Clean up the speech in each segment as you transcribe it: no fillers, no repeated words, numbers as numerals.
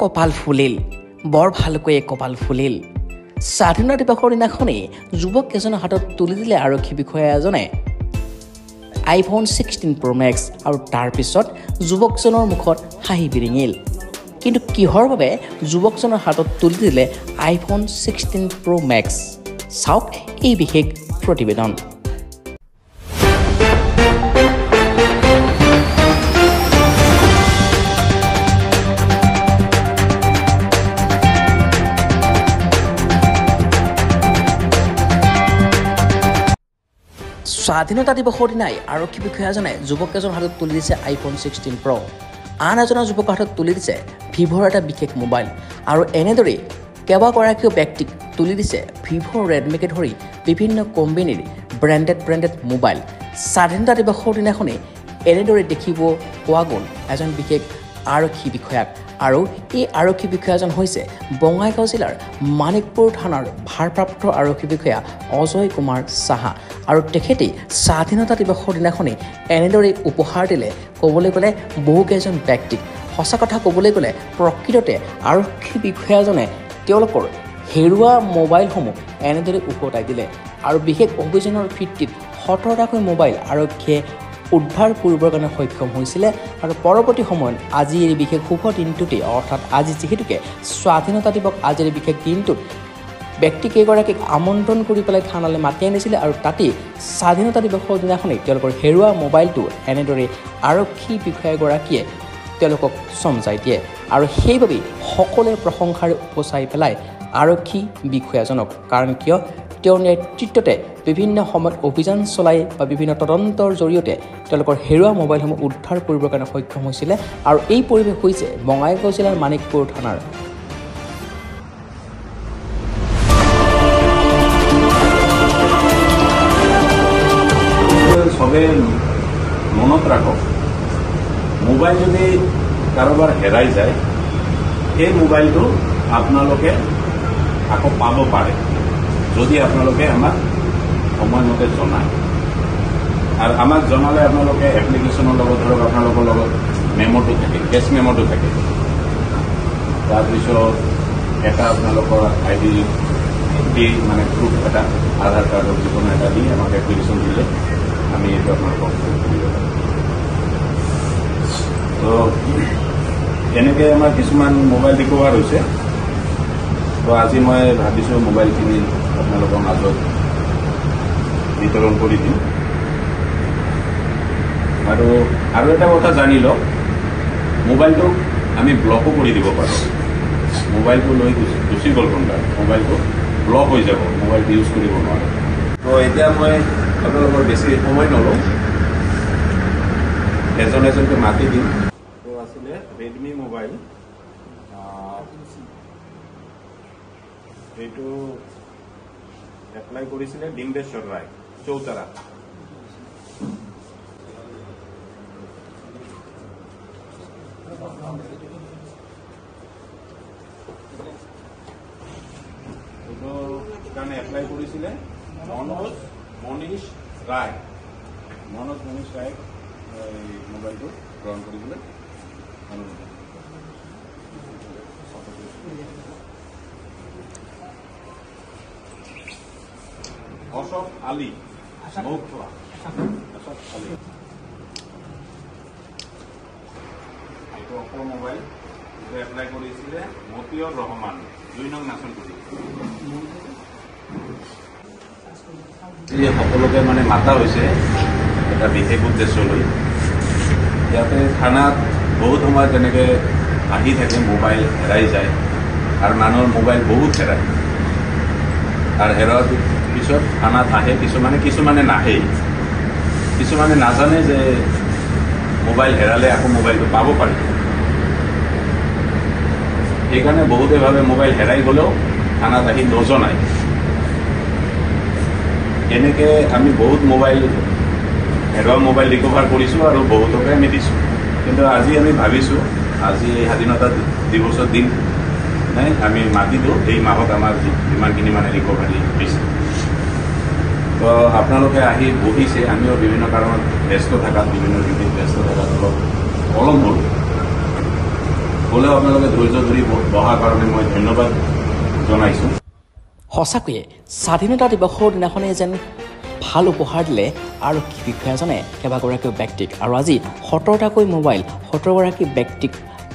কপাল ফুলিল বৰ ভালকৈ কপাল ফুলিল স্বাধীনতা দিৱসৰ দিনাখনেই যুৱক এজনৰ হাতত তুলি দিলে আৰক্ষী বিষয়া এজনে আইফোন 16 Pro Max আৰু তাৰ পিছত যুৱকজনৰ মুখত হাঁহি বিৰিঙিল কিন্তু কিহৰ বাবে যুৱকজনৰ হাতত তুলি দিলে আইফোন 16 Pro Max চাওক এই বিশেষ প্ৰতিবেদন স্বাধীনতা দিৱসৰ দিনাই আৰক্ষী বিষয়াজনে যুৱক এজনৰ হাতত তুলি দিছে আইফোন 16 Pro আন এজনৰ যুৱকৰ হাতত তুলি দিছে ভিভ'ৰ এটা বিশেষ মোবাইল আৰু এনেদৰেই কেইবাগৰাকীও ব্যক্তিক তুলি দিছে ভিভ' ৰেডমিকে ধৰি বিভিন্ন কোম্পানীৰ ব্ৰেণ্ডেড মোবাইল স্বাধীনতা দিৱসৰ দিনাখনেই এনেদৰে দেখিব পোৱা গ'ল এজন বিশেষ আৰক্ষী বিষয়াক আৰু এই আৰক্ষী বিষয়াজন হৈছে বঙাইগাঁও জিলাৰ মানিকপুৰ থানাৰ ভাৰপ্ৰাপ্ত আৰক্ষী বিষয়া অজয় কুমাৰ সাহা আৰু তেখেতেই স্বাধীনতা দিৱসৰ দিনাখনেই এনেদৰে উপহাৰ দিলে ক'বলৈ গ'লে বহুকেইজন ব্যক্তিক সঁচা কথা ক'বলৈ গ'লে প্ৰকৃততে আৰক্ষী বিষয়াজনে তেওঁলোকৰ হেৰুৱা মোবাইলসমূহ এনেদৰে উভতাই দিলে আৰু বিশেষ অভিযানৰ ভিত্তিত 17টাকৈ মোবাইল আৰক্ষীয়ে উদ্ধাৰ কৰিবৰ কাৰণে সক্ষম হৈছিলে আৰু পৰৱৰ্তী সময়ত আজি এই বিশেষ শুভ দিনটোতে অৰ্থাৎ আজি যিহেতুকে স্বাধীনতা দিৱস আজিৰ বিশেষ দিনটোত ব্যক্তিকেইগৰাকীক আমন্ত্ৰণ কৰি পেলাই থানালৈ মাতি আনিছিলে আৰু তাতেই স্বাধীনতা দিৱসৰ দিনাখনেই তেওঁলোকৰ হেৰুৱা মোবাইলটো এনেদৰে আৰক্ষী বিষয়াগৰাকীয়ে তেওঁলোকক চমজাই দিয়ে আৰু সেইবাবেই সকলোৱে প্ৰশংসাৰে উপচাই পেলাই আৰক্ষী বিষয়াজনক কাৰণ কিয় তেওঁৰ নেতৃত্বতে বিভিন্ন সময়ত অভিযান চলাই বা বিভিন্ন তদন্তৰ জৰিয়তে তেওঁলোকৰ হেৰুৱা মোবাইলসমূহ উদ্ধাৰ কৰিবৰ কাৰণে সক্ষম হৈছিলে আৰু এই পৰিৱেশ হৈছে বঙাইগাঁও জিলাৰ মানিকপুৰ থানাৰ সবে মনত ৰাখক মোবাইল যদি কাৰোবাৰ হেৰাই যায় এই মোবাইলটো আপোনালোকে আকৌ পাব পাৰে যদি আপোনালোকে আমাক সময়মতে জনায় আৰু আমাক জনালে আপোনালোকে এপ্লিকেশ্যনৰ লগত ধৰক আপোনালোকৰ লগত মেম'টো থাকে কেছ মেম'টো থাকে তাৰপিছত এটা আপোনালোকৰ আইডি মানে প্ৰুফ এটা আধাৰ কাৰ্ডৰ যিকোনো এটা দি আমাক এপ্লিকেশ্যন দিলে আমি এইটো আপোনালোকক তো এনেকৈ আমাৰ কিছুমান মোবাইল ৰিকভাৰ হৈছে তো আজি মই ভাবিছোঁ মোবাইলখিনি আপোনালোকৰ মাজত বিতৰণ কৰি দিম আৰু এটা কথা জানি লওক মোবাইলটো আমি ব্লকো কৰি দিব পাৰোঁ মোবাইলটো লৈ গুচি গ'ল কোনোবা মোবাইলটো ব্লক হৈ যাব মোবাইলটো ইউজ কৰিব নোৱাৰে তো এতিয়া মই আপোনালোকৰ বেছি সময় নলওঁ এজনকৈ মাতি দিম তো আছিলে ৰেডমি মোবাইল এইটো এপ্লাই কৰিছিলে ডিম্বেশ্বৰ ৰায় চৌতাৰা এইটো কাৰণে এপ্লাই কৰিছিলে মনোজ মনীষ ৰায় এই মোবাইলটো গ্ৰহণ কৰিবলৈ অশোক আলী এইটো অপো মোবাইল এইটো এপ্লাই কৰিছিলে মতিউৰ ৰহমান 2 নং নাচনপুৰী সকলোকে মানে মাতা হৈছে এটা বিশেষ উদ্দেশ্য লৈ ইয়াতে থানাত বহুত সময় তেনেকৈ আহি থাকে মোবাইল হেৰাই যায় আৰু মানুহৰ মোবাইল বহুত হেৰায় আৰু হেৰোৱাৰ পিছত থানাত আহে কিছুমানে নাহেই কিছুমানে নাজানে যে মোবাইল হেৰালে আকৌ মোবাইলটো পাব পাৰি সেইকাৰণে বহুতে ভাবে মোবাইল হেৰাই গ'লেও থানাত আহি নজনায় এনেকৈ আমি বহুত মোবাইল হেৰুৱা মোবাইল ৰিকভাৰ কৰিছোঁ আৰু বহুতকে আমি দিছোঁ কিন্তু আজি আমি ভাবিছোঁ আজি স্বাধীনতা দিৱসৰ দিন নাই আমি মাতি দিওঁ এই মাহত আমাৰ যিমানখিনি মানে ৰিকভাৰী হৈছে তো আপোনালোকে আহি বহিছে আমিও বিভিন্ন কাৰণত ব্যস্ত থকাত অলপ হ'ল হ'লেও আপোনালোকে ধৈৰ্য ধৰি বহাৰ কাৰণে মই ধন্যবাদ জনাইছোঁ। সঁচাকৈয়ে স্বাধীনতা দিৱসৰ দিনাখনেই যেন ভাল উপহাৰ দিলে আৰক্ষী বিষয়াজনে কেইবাগৰাকী ব্যক্তিক, আৰু আজি 17টাকৈ মোবাইল 17গৰাকী ব্যক্তিক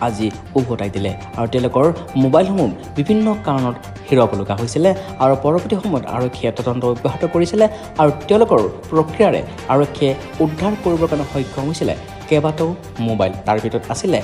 আজি উভতাই দিলে। আৰু তেওঁলোকৰ মোবাইলসমূহ বিভিন্ন কাৰণত হেৰুৱাব লগা হৈছিলে, আৰু পৰৱৰ্তী সময়ত আৰক্ষীয়ে তদন্ত অব্যাহত কৰিছিলে, আৰু তেওঁলোকৰ প্ৰক্ৰিয়াৰে আৰক্ষীয়ে উদ্ধাৰ কৰিবৰ কাৰণে সক্ষম হৈছিলে কেইবাটাও মোবাইল। তাৰ ভিতৰত আছিলে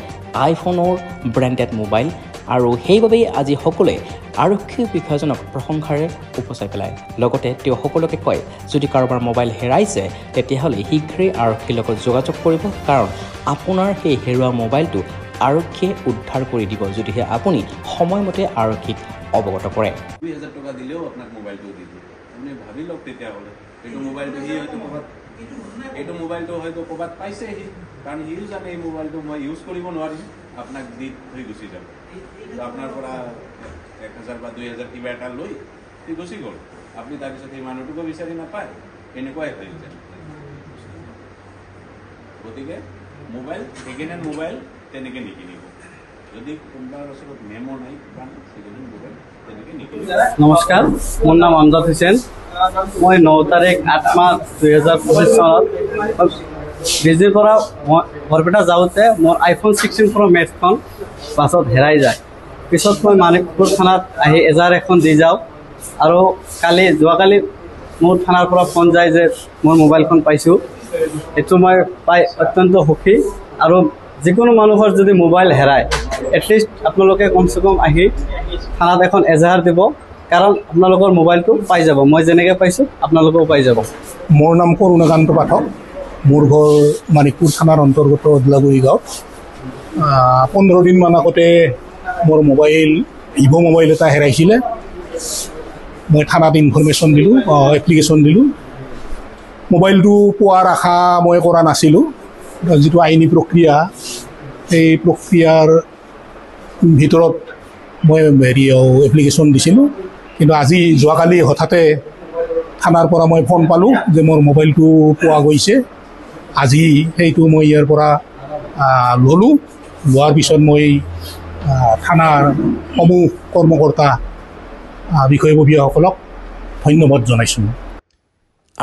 আইফোনৰ ব্ৰেণ্ডেড মোবাইল, আৰু সেইবাবেই আজি সকলোৱে আৰক্ষী বিষয়াজনক প্ৰশংসাৰে উপচাই পেলায়। লগতে তেওঁ সকলোকে কয়, যদি কাৰোবাৰ মোবাইল হেৰাইছে তেতিয়াহ'লে শীঘ্ৰেই আৰক্ষীৰ লগত যোগাযোগ কৰিব, কাৰণ আপোনাৰ সেই হেৰুৱা মোবাইলটো আৰক্ষীয়ে উদ্ধাৰ কৰি দিব যদিহে আপুনি সময়মতে আৰক্ষীক অৱগত কৰে। 2000 টকা দিলেও আপোনাক মোবাইলটো দি দিব। আপুনি ভাবি লওক তেতিয়াহ'লে এইটো মোবাইলটো হয়তো ক'ৰবাত পাইছে সি, কাৰণ সিও জানে এই মোবাইলটো মই ইউজ কৰিব নোৱাৰিম, আপোনাক দি থৈ গুচি যাব। আপোনাৰ পৰা 1000 বা 2000 কিবা এটা লৈ সি গুচি গ'ল, আপুনি তাৰপিছত সেই মানুহটোকো বিচাৰি নাপায়, এনেকুৱাই হৈ যায়। গতিকে মোবাইল ছেকেণ্ড হেণ্ড মোবাইল তেনেকৈ নিকিনিব। যদি কোনোবাৰ ওচৰত মেমো নাই, ছেকেণ্ড হেণ্ড মোবাইল তেনেকৈ নিকিনিব। নমস্কাৰ, মোৰ নাম আমজাদ হুছেইন। মই 9 তাৰিখ 8 মাহ 2025 চনত বেজিৰ পৰা বৰপেটা যাওঁতে মোৰ iPhone 16 Pro Maxখন বাছত হেৰাই যায়। পিছত মই মানিকপুৰ থানাত আহি এজাহাৰ এখন দি যাওঁ, আৰু যোৱাকালি মোৰ থানাৰ পৰা ফোন যায় যে মোৰ মোবাইলখন পাইছোঁ। এইটো মই পাই অত্যন্ত সুখী। আৰু যিকোনো মানুহৰ যদি মোবাইল হেৰায়, এটলিষ্ট আপোনালোকে কমচে কম আহি থানাত এখন এজাহাৰ দিব, কাৰণ আপোনালোকৰ মোবাইলটো পাই যাব। মই যেনেকৈ পাইছোঁ আপোনালোকেও পাই যাব। মোৰ নাম কৰুণাকান্ত পাঠক, মোৰ ঘৰ মানিকপুৰ থানাৰ অন্তৰ্গত অদলাগুৰি গাঁৱত। 15 দিনমান আগতে মোৰ মোবাইল ভিভ' মোবাইল এটা হেৰাইছিলে। মই থানাত ইনফৰমেশ্যন দিলোঁ, এপ্লিকেশ্যন দিলোঁ। মোবাইলটো পোৱাৰ আশা মই কৰা নাছিলোঁ। যিটো আইনী প্ৰক্ৰিয়া, সেই প্ৰক্ৰিয়াৰ ভিতৰত মই এপ্লিকেশ্যন দিছিলোঁ। কিন্তু আজি যোৱাকালি হঠাতে থানাৰ পৰা মই ফোন পালোঁ যে মোৰ মোবাইলটো পোৱা গৈছে। আজি সেইটো মই ইয়াৰ পৰা ল'লোঁ। লোৱাৰ পিছত মই থানাৰ সমূহ কৰ্মকৰ্তা বিষয়ববীয়াসকলক ধন্যবাদ জনাইছোঁ।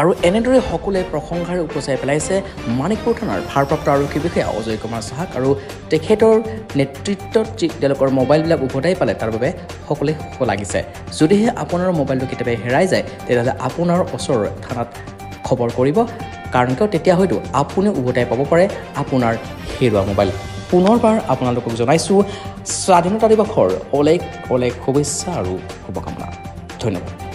আৰু এনেদৰে সকলোৱে প্ৰশংসাৰে উপচাই পেলাইছে মানিকপুৰ থানাৰ ভাৰপ্ৰাপ্ত আৰক্ষী বিষয়া অজয় কুমাৰ চাহাক, আৰু তেখেতৰ নেতৃত্বত যি তেওঁলোকৰ মোবাইলবিলাক উভতাই পালে তাৰ বাবে সকলোৱে সুখ লাগিছে। যদিহে আপোনাৰ মোবাইলটো কেতিয়াবা হেৰাই যায় তেতিয়াহ'লে আপোনাৰ ওচৰৰ থানাত খবৰ কৰিব, কাৰণ কিয় তেতিয়া হয়তো আপুনি উভতাই পাব পাৰে আপোনাৰ হেৰুৱা মোবাইল। পুনৰবাৰ আপোনালোকক জনাইছোঁ স্বাধীনতা দিৱসৰ অলেখ অলেখ শুভেচ্ছা আৰু শুভকামনা। ধন্যবাদ।